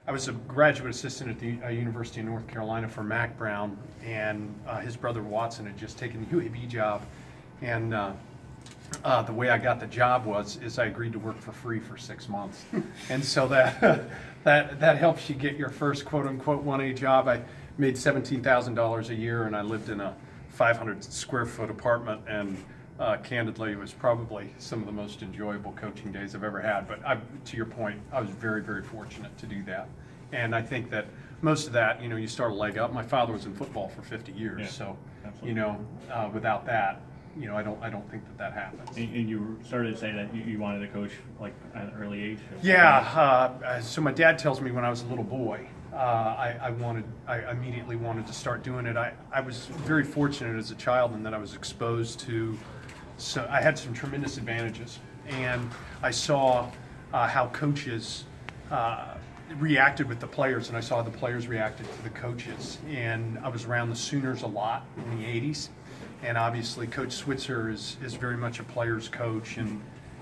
I was a graduate assistant at the University of North Carolina for Mac Brown, and his brother Watson had just taken the UAB job, and the way I got the job is I agreed to work for free for 6 months, and so that helps you get your first quote unquote 1A job. I made $17,000 a year, and I lived in a 500 square foot apartment, and candidly, it was probably some of the most enjoyable coaching days I've ever had. But to your point, I was very, very fortunate to do that. And I think that most of that, you start a leg up. My father was in football for 50 years, yeah, so absolutely. Without that, I don't think that happens. And you started to say that you wanted to coach like at an early age. Yeah. So my dad tells me when I was a little boy, I immediately wanted to start doing it. I was very fortunate as a child in that I was exposed to. So I had some tremendous advantages, and I saw how coaches reacted with the players, and I saw the players reacted to the coaches. And I was around the Sooners a lot in the 80s, and obviously Coach Switzer is very much a player's coach,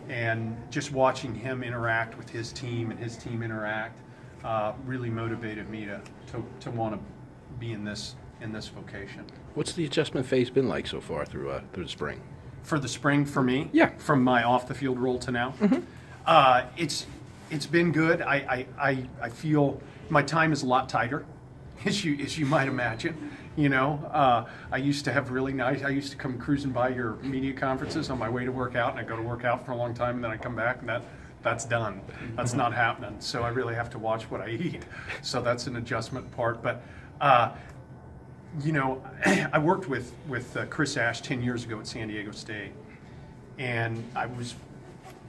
and just watching him interact with his team and his team interact really motivated me to want to be in this vocation. What's the adjustment phase been like so far through the spring? For the spring, for me, yeah, from my off the field role to now, it's been good. I feel my time is a lot tighter, as you might imagine. I used to have really nice. I used to come cruising by your media conferences on my way to work out, and I go to work out for a long time, and then I come back, and that's done. That's not happening. So I really have to watch what I eat. So that's an adjustment part, but. I worked with Chris Ash 10 years ago at San Diego State, and I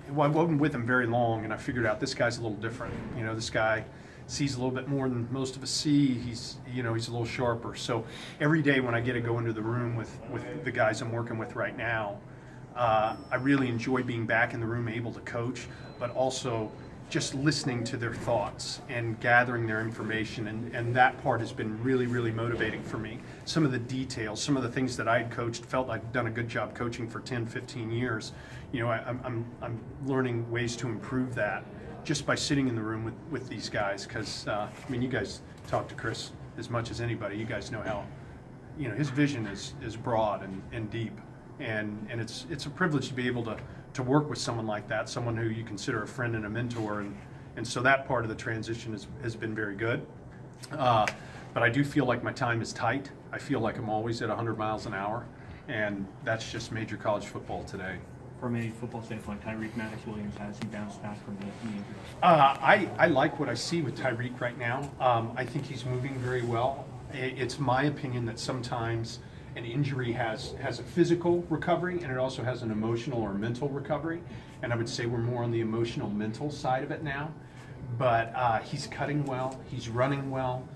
wasn't with him very long, and I figured out this guy's a little different. This guy sees a little bit more than most of us see. He's a little sharper. So every day when I get to go into the room with the guys I'm working with right now, I really enjoy being back in the room, able to coach, but also just listening to their thoughts and gathering their information, and that part has been really, really motivating for me. Some of the details, some of the things that I had coached, felt I'd done a good job coaching for 10, 15 years. I'm learning ways to improve that just by sitting in the room with these guys, because you guys talk to Chris as much as anybody. You guys know how his vision is broad and deep, and it's a privilege to be able to work with someone like that, someone who you consider a friend and a mentor, and so that part of the transition has been very good. But I do feel like my time is tight. I feel like I'm always at 100 miles an hour, and that's just major college football today. From a football standpoint, Tyreek Maddox-Williams has he bounced back from the injury? I like what I see with Tyreek right now. I think he's moving very well. It's my opinion that sometimes an injury has a physical recovery, and it also has an emotional or mental recovery. And I would say we're more on the emotional, mental side of it now. But he's cutting well, he's running well.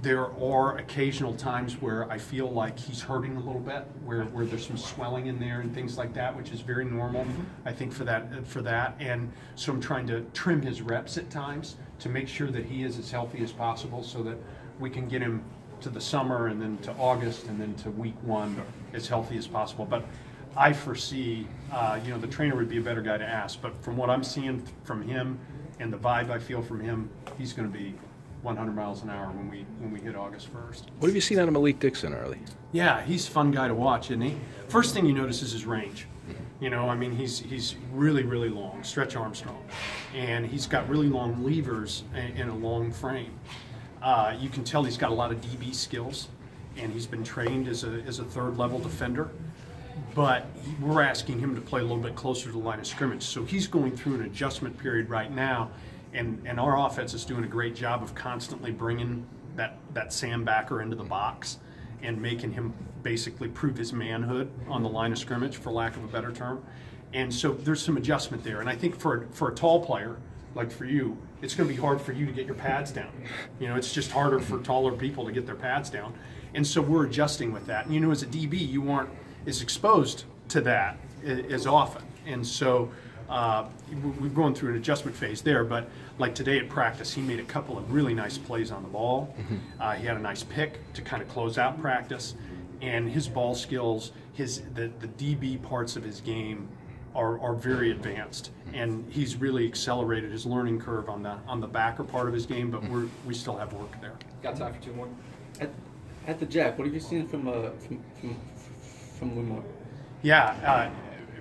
There are occasional times where I feel like he's hurting a little bit, where there's some swelling in there and things like that, which is very normal, I think, for that. And so I'm trying to trim his reps at times to make sure that he is as healthy as possible, so that we can get him to the summer and then to August and then to week 1 as healthy as possible. But I foresee, the trainer would be a better guy to ask, but from what I'm seeing from him and the vibe I feel from him, he's going to be 100 miles an hour when we hit August 1st. What have you seen out of Malik Dixon early? Yeah, he's a fun guy to watch, isn't he? First thing you notice is his range. He's really, really long, Stretch Armstrong, and he's got really long levers and a long frame. You can tell he's got a lot of DB skills, and he's been trained as a third-level defender. But we're asking him to play a little bit closer to the line of scrimmage. So he's going through an adjustment period right now, and our offense is doing a great job of constantly bringing that Sam Backer into the box and making him basically prove his manhood on the line of scrimmage, for lack of a better term. And so there's some adjustment there. And I think for a tall player, like for you, it's going to be hard for you to get your pads down. It's just harder for taller people to get their pads down. And so we're adjusting with that. And as a DB, you aren't as exposed to that as often. And so we're going through an adjustment phase there. But like today at practice, he made a couple of really nice plays on the ball. He had a nice pick to kind of close out practice. And his ball skills, the DB parts of his game are very advanced, and he's really accelerated his learning curve on the backer part of his game. But we still have work there. Got time for two more. At the Jack, what have you seen from Lamar? Yeah,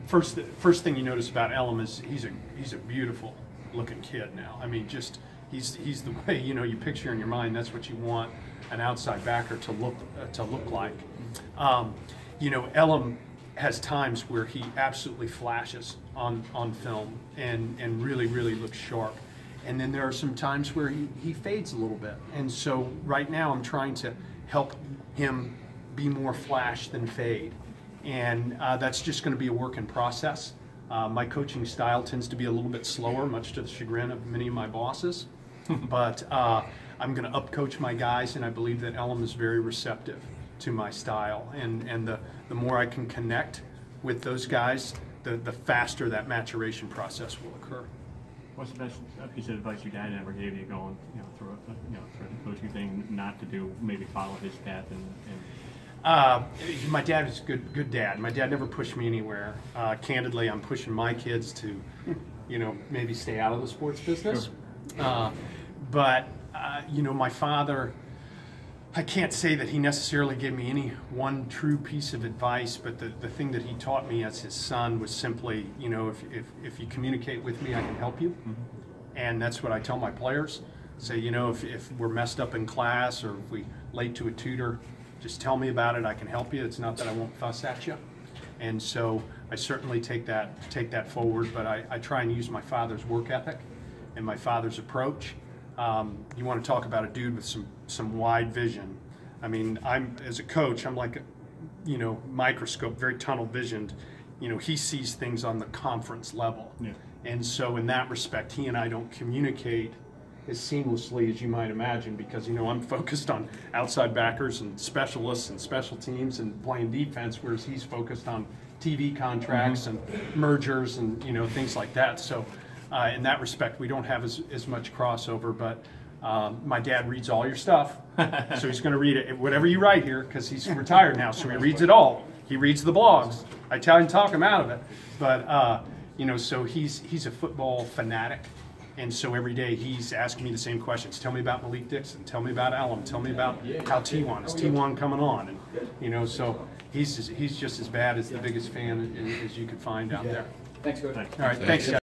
first thing you notice about Elam is he's a beautiful looking kid now. I mean, just he's the way you picture in your mind. That's what you want an outside backer to look like. Elam has times where he absolutely flashes on film and really looks sharp. And then there are some times where he fades a little bit. And so right now I'm trying to help him be more flash than fade. And that's just going to be a work in process. My coaching style tends to be a little bit slower, much to the chagrin of many of my bosses. But I'm going to up-coach my guys, and I believe that Elam is very receptive to my style. And the more I can connect with those guys, the faster that maturation process will occur. What's the best piece of advice your dad ever gave you going, through the coaching thing, not to do, maybe follow his path my dad was a good dad. My dad never pushed me anywhere. Candidly, I'm pushing my kids to, maybe stay out of the sports business. Sure. But my father, I can't say that he necessarily gave me any one true piece of advice, but the thing that he taught me as his son was simply, if you communicate with me, I can help you. Mm-hmm. And that's what I tell my players. Say, if we're messed up in class or if we late to a tutor, just tell me about it. I can help you. It's not that I won't fuss at you. And so I certainly take that forward, but I try and use my father's work ethic and my father's approach. You want to talk about a dude with some wide vision. I mean, as a coach, I'm like a, microscope, very tunnel visioned. He sees things on the conference level. Yeah. And so in that respect, he and I don't communicate as seamlessly as you might imagine, because I'm focused on outside backers and specialists and special teams and playing defense, whereas he's focused on TV contracts and mergers and things like that. So in that respect, we don't have as much crossover. But my dad reads all your stuff, so he's going to read it, whatever you write here, because he's retired now, so he reads it all. He reads the blogs. I try and talk him out of it, but so he's a football fanatic. And so every day he's asking me the same questions. Tell me about Malik Dixon. Tell me about Elam. Tell me about how T1 is. T1 coming on, and so he's just as bad as the biggest fan as you could find out there. Thanks, Coach. All right, thanks, guys.